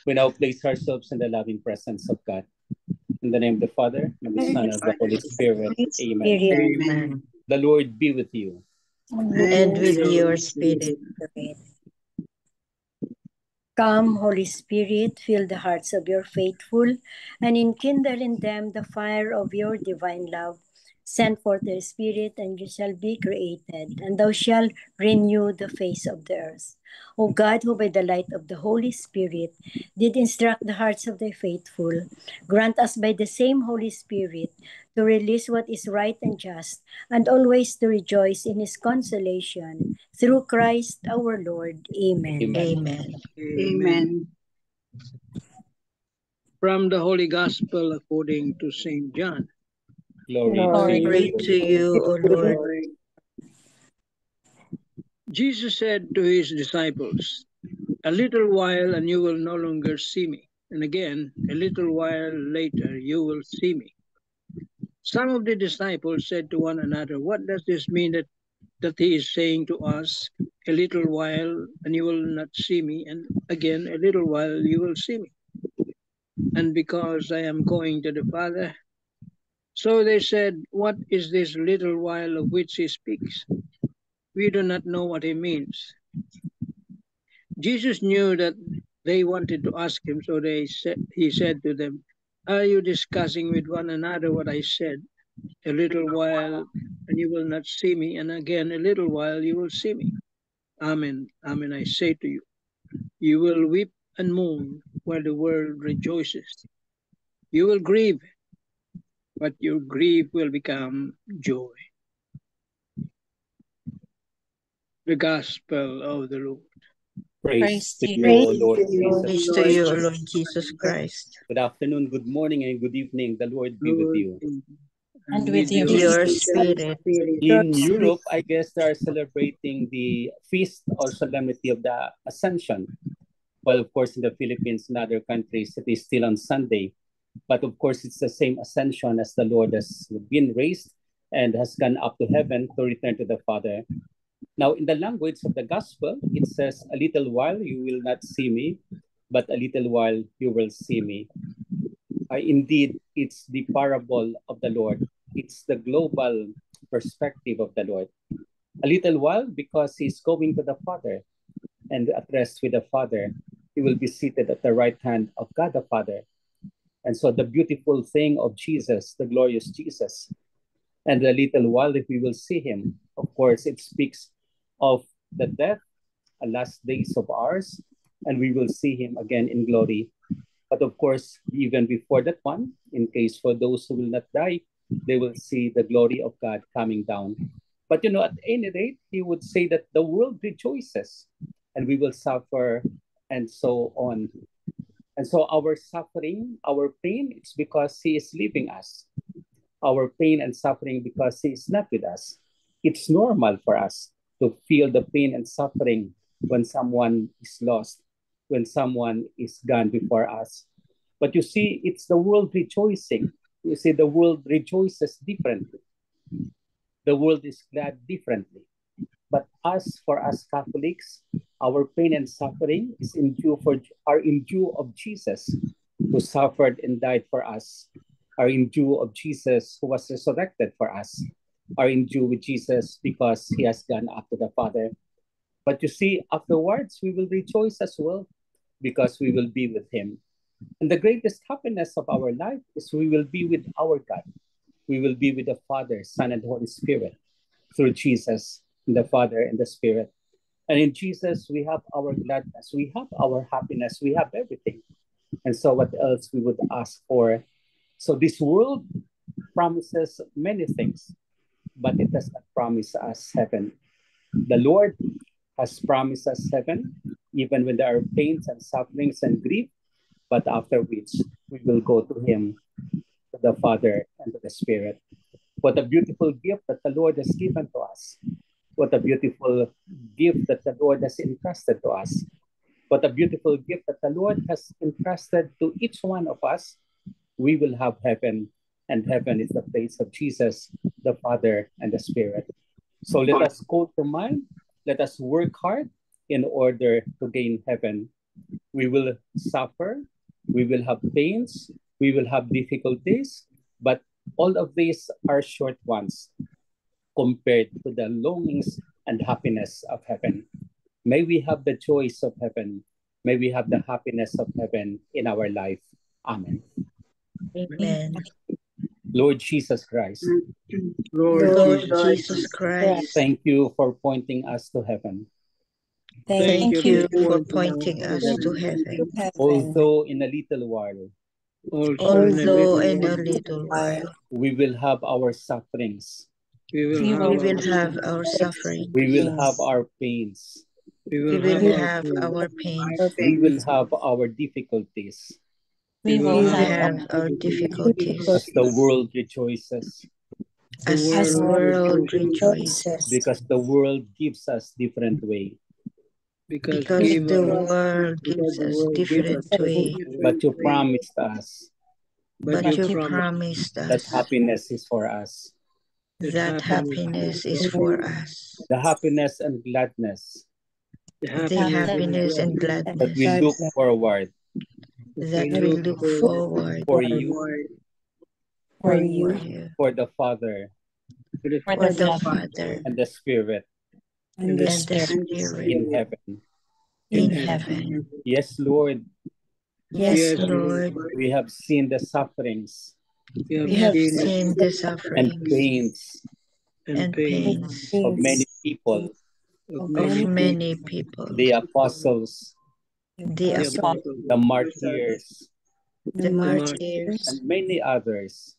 We now place ourselves in the loving presence of God. In the name of the Father, and the Son, and of the Holy Spirit. Amen. Amen. The Lord be with you. And with your spirit. Come, Holy Spirit, fill the hearts of your faithful, and enkindle in them the fire of your divine love. Send forth the Spirit, and you shall be created, and thou shalt renew the face of the earth. O God, who by the light of the Holy Spirit did instruct the hearts of thy faithful, grant us by the same Holy Spirit to release what is right and just, and always to rejoice in his consolation. Through Christ our Lord. Amen. Amen. Amen. From the Holy Gospel according to St. John. Glory to you, O Lord. Jesus said to his disciples, "A little while and you will no longer see me, and again, a little while later you will see me." Some of the disciples said to one another, "What does this mean that he is saying to us, 'A little while and you will not see me, and again, a little while you will see me'? And because I am going to the Father?" So they said, "What is this little while of which he speaks? We do not know what he means." Jesus knew that they wanted to ask him, so he said to them, "Are you discussing with one another what I said? A little while and you will not see me, and again a little while you will see me. Amen, amen, I say to you, you will weep and mourn while the world rejoices. You will grieve, but your grief will become joy." The Gospel of the Lord. Praise to you, Praise O Lord Jesus. Praise to you, O Lord Jesus Christ. Good afternoon, good morning, and good evening. The Lord be with you. And with your spirit. In Europe, I guess they are celebrating the feast or solemnity of the Ascension. Well, of course, in the Philippines and other countries, it is still on Sunday. But of course, it's the same ascension as the Lord has been raised and has gone up to heaven to return to the Father. Now, in the language of the gospel, it says, "A little while you will not see me, but a little while you will see me." Indeed, it's the parable of the Lord. It's the global perspective of the Lord. A little while because he's going to the Father, and at rest with the Father, he will be seated at the right hand of God the Father. And so the beautiful thing of Jesus, the glorious Jesus, and a little while if we will see him, of course, it speaks of the death, the last days of ours, and we will see him again in glory. But of course, even before that one, in case for those who will not die, they will see the glory of God coming down. But at any rate, he would say that the world rejoices and we will suffer and so on. And so our suffering, our pain, it's because he is leaving us. Our pain and suffering because he is not with us. It's normal for us to feel the pain and suffering when someone is lost, when someone is gone before us. But you see, it's the world rejoicing. You see, the world rejoices differently. The world is glad differently. But for us Catholics, our pain and suffering are in due of Jesus, who suffered and died for us, are in due of Jesus, who was resurrected for us, are in due with Jesus because he has gone up to the Father. But you see, afterwards, we will rejoice as well because we will be with him. And the greatest happiness of our life is we will be with our God. We will be with the Father, Son, and Holy Spirit through Jesus, the Father, and the Spirit. And in Jesus, we have our gladness, we have our happiness, we have everything. And so what else we would ask for? So this world promises many things, but it does not promise us heaven. The Lord has promised us heaven, even when there are pains and sufferings and grief, but after which we will go to him, to the Father, and to the Spirit. What a beautiful gift that the Lord has given to us. What a beautiful gift that the Lord has entrusted to us. What a beautiful gift that the Lord has entrusted to each one of us. We will have heaven, and heaven is the place of Jesus, the Father, and the Spirit. So let us call to mind, let us work hard in order to gain heaven. We will suffer, we will have pains, we will have difficulties, but all of these are short ones compared to the longings and happiness of heaven. May we have the joys of heaven. May we have the happiness of heaven in our life. Amen. Amen. Lord Jesus Christ, Lord Lord Jesus, Jesus Christ, thank you for pointing us to heaven. thank you for pointing pointing us to heaven. Although in a little while Although in a little while we will have our sufferings, we we will will have our suffering, we will have our pains, we we will will have have our pains, we will have our difficulties, we will have our as difficulties, the world rejoices, as the world rejoices, because the world gives us different way. because because the world gives us different way. But you promised us But you promised that us happiness is for us. that happiness is for us. The happiness and gladness The happiness and that gladness we look forward that we look forward for you, for you, for the Father for the Father and the Spirit and the Spirit in heaven. in heaven. Yes, Lord, Yes, Lord, we have seen the sufferings we have seen the and sufferings pains and pains of many people, of many people, the apostles, the apostles, the martyrs, the martyrs, and many others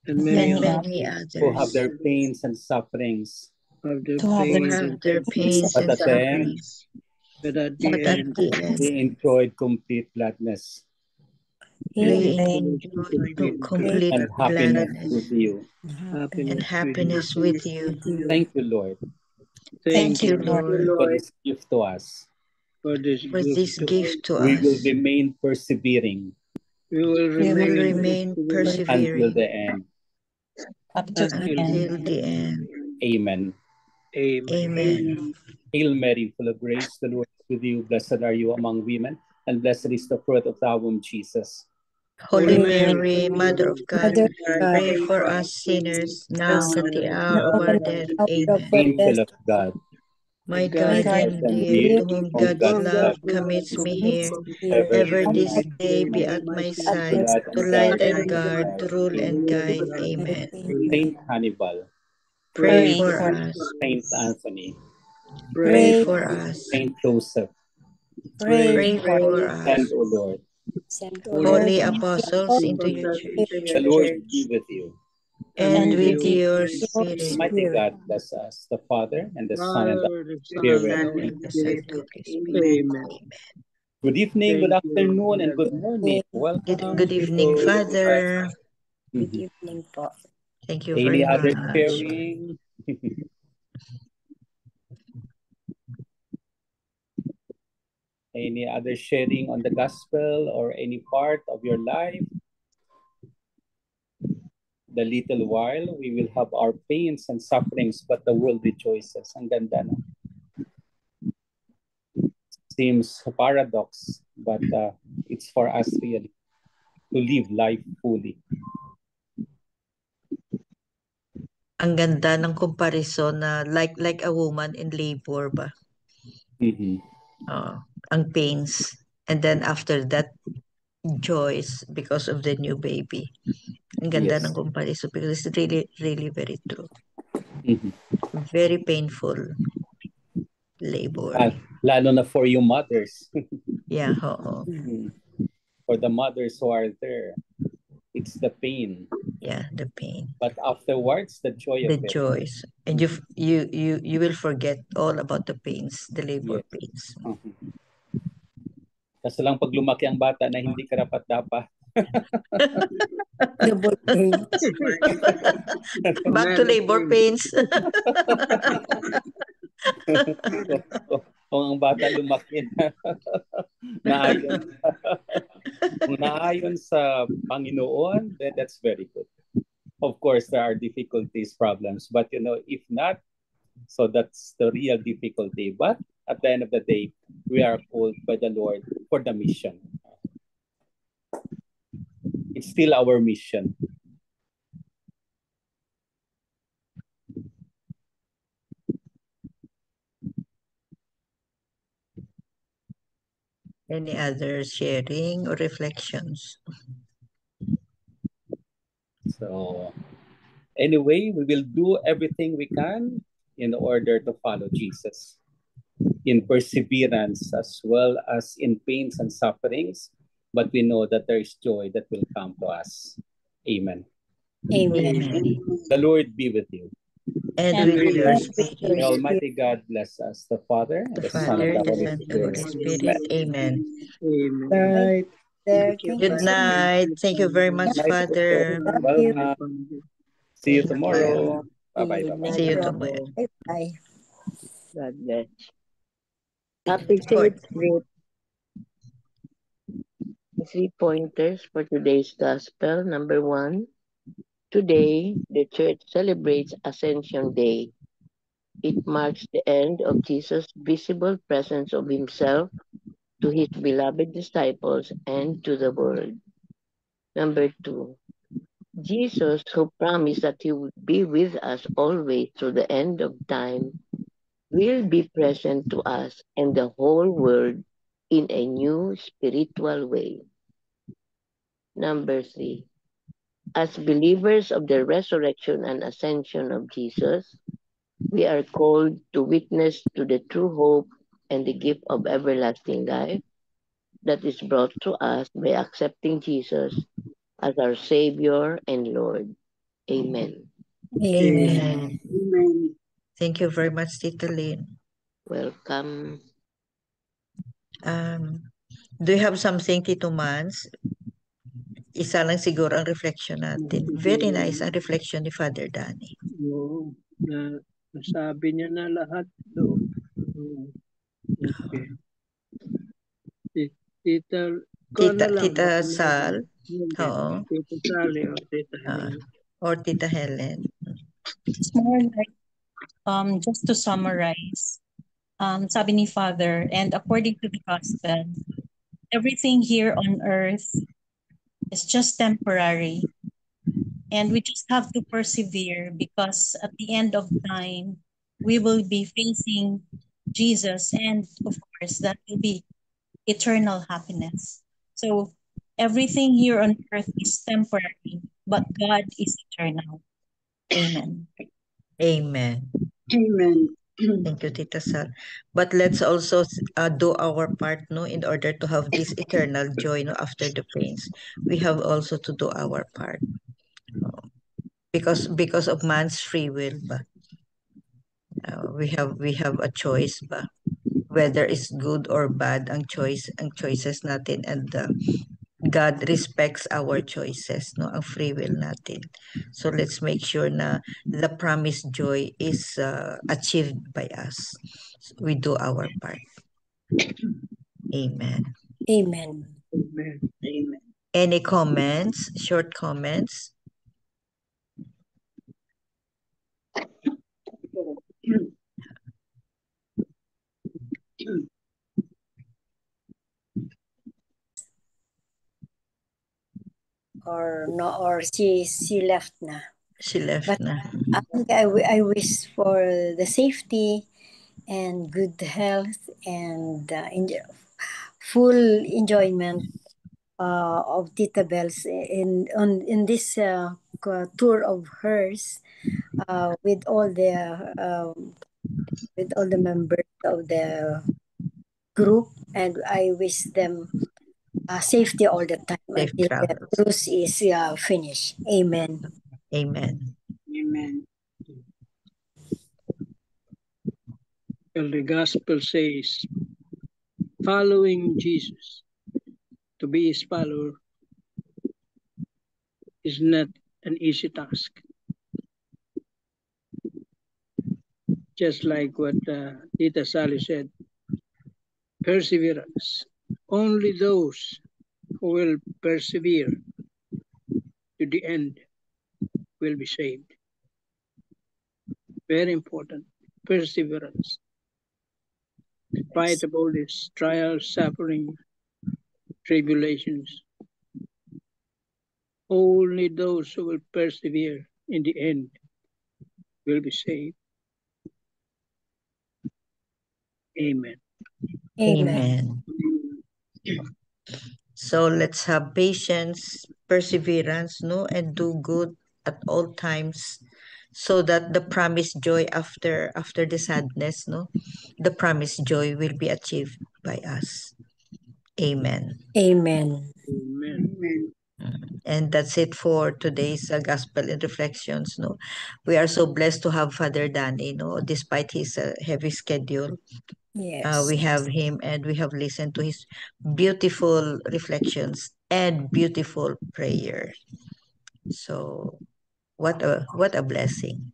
and many who have others their pains and sufferings. who have their pains But and at the end, sufferings. but at But the at end, the end, they enjoyed complete gladness we enjoy complete and happiness gladness with you. and happiness with you. Thank you, Lord, Thank you, Lord, for this gift to us. for this for this gift to We will us. remain persevering we will We will remain until remain persevering the end. until the end. Amen. Amen. Hail Mary, full of grace, the Lord is with you. Blessed are you among women, and blessed is the fruit of thy womb, Jesus. Holy Mary, Mother of God, pray for us sinners now and at the hour of our death. Amen. Angel of God, My guardian dear, to whom God's love commits me here, ever this day be at my side, to light and guard, to rule and guide. Amen. Saint Hannibal, Pray for us. Saint Anthony, Pray for us. Saint Joseph, Pray for us. and O Lord, Holy apostles into your church, the Lord be with you. and with your spirit. Almighty God bless us, the Father, and the Son, and the the Spirit. And the Son, Holy Spirit. Amen. Good evening, good Thank you. afternoon, and good morning. Welcome. Good evening, Father. Mhm. Thank you Any very other much. sharing? Any other sharing on the gospel or any part of your life? The little while we will have our pains and sufferings, but the world rejoices. Ang ganda, no? Seems a paradox, but it's for us really to live life fully. Ang ganda ng comparison na like a woman in labor ba? Mhm. Ang pains. And then after that, joys because of the new baby. Ang ganda Yes. ng comparison because it's really, really very true. Mhm. Very painful labor. Lalo na for you mothers. Yeah, oo. For the mothers who are there, it's the pain. Yeah, the pain. But afterwards, the joy The of it. joys. And you will forget all about the pains, the labor Yes. pains. Kaso lang pag lumaki ang bata na hindi karapat-dapat. Back to labor pains. Kung ang bata lumaki na naayon sa Panginoon, then that's very good. Of course, there are difficulties, problems, but if not, so that's the real difficulty. But at the end of the day, we are called by the Lord for the mission. It's still our mission. Any other sharing or reflections? So anyway, we will do everything we can in order to follow Jesus in perseverance as well as in pains and sufferings. But we know that there is joy that will come to us. Amen. Amen. Amen. The Lord be with you. And And with your with spirit, your May Almighty God bless us, the Father, and the the Son, and Father, the the Holy Son, and the Spirit. Holy Spirit. Amen. Amen. Night. there. Thank you, Thank you Good so much. night. Thank you very much, Night, Father. Love well, you. see you Thank tomorrow. you. Bye-bye. See Bye-bye. See you you. tomorrow. Bye. God bless. Happy For faith with three pointers for today's gospel. Number one, today the church celebrates Ascension Day. It marks the end of Jesus' visible presence of himself to his beloved disciples and to the world. Number two, Jesus, who promised that he would be with us always to the end of time, will be present to us and the whole world in a new spiritual way. Number three, as believers of the resurrection and ascension of Jesus, we are called to witness to the true hope and the gift of everlasting life that is brought to us by accepting Jesus as our Savior and Lord. Amen. Amen. Amen. Thank you very much, Tita Lynn. Welcome. Do you have something, Tito Mans? Isa lang siguro ang reflection natin. Very nice ang reflection ni Father Danny. Oo, nasabi niya na lahat doon. Okay. Tita, Tita Sal. Oo. Tita Sally o Tita Helen. Or Tita Helen. It's more like just to summarize, sabi ni Father, and according to the gospel, everything here on earth is just temporary. And we just have to persevere because at the end of time, we will be facing Jesus. And of course, that will be eternal happiness. So everything here on earth is temporary, but God is eternal. Amen. Amen. Amen. Thank you, Tita Sal. But let's also do our part, no, in order to have this eternal joy, no, after the pains. We have also to do our part, because of man's free will, ba? We have a choice, ba? Whether it's good or bad ang choices natin, and God respects our choices, no, ang free will natin. So let's make sure na the promised joy is achieved by us. We do our part. Amen. Amen. Amen. Amen. Any comments? Short comments? Or no, or she left na. She left But na. I wish for the safety and good health and full enjoyment of Tita Bells in this tour of hers with all the members of the group, and I wish them safety all the time Safe until the travels. cruise is finished. Amen. Amen. Amen. Well, the gospel says, following Jesus, to be his follower, is not an easy task. Just like what Tita Sally said, perseverance. Only those who will persevere to the end will be saved. Very important. Perseverance. In spite of all this trial, suffering, tribulations. Only those who will persevere in the end will be saved. Amen. Amen. So let's have patience, perseverance, no, and do good at all times, so that the promised joy after the sadness, no, the promised joy will be achieved by us. Amen. Amen. Amen. And that's it for today's gospel and reflections. No, we are so blessed to have Father Danny. No, despite his heavy schedule, Yes. we have him, and we have listened to his beautiful reflections and beautiful prayer. So, what a blessing.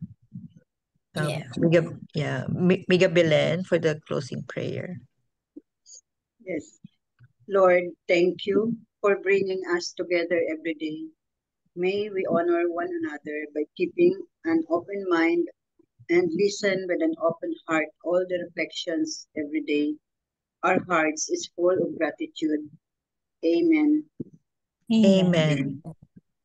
Yeah. Miga Belen for the closing prayer. Yes. Lord, thank you for bringing us together every day. May we honor one another by keeping an open mind and listen with an open heart all the reflections every day. Our hearts is full of gratitude. Amen. Amen.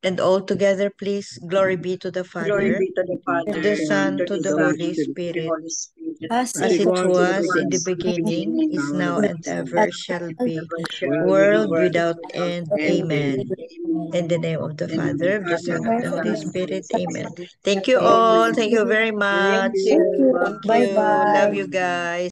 And all together, please, glory be to the Glory Father, be to the Father, to the Son, to to the the Son, Holy to the Spirit, Holy Spirit, As as it it was was in the was in the beginning, is beginning, now, and is now, ever shall be, ever shall world be, without without end. end. Amen. In the name of the In the name Father, of of the the Son, Father, of the of Holy the Son, and of Spirit. the Holy Amen. Spirit. Thank you all. Thank you very much. Thank you. Thank you. Thank Bye you. bye. Love you guys.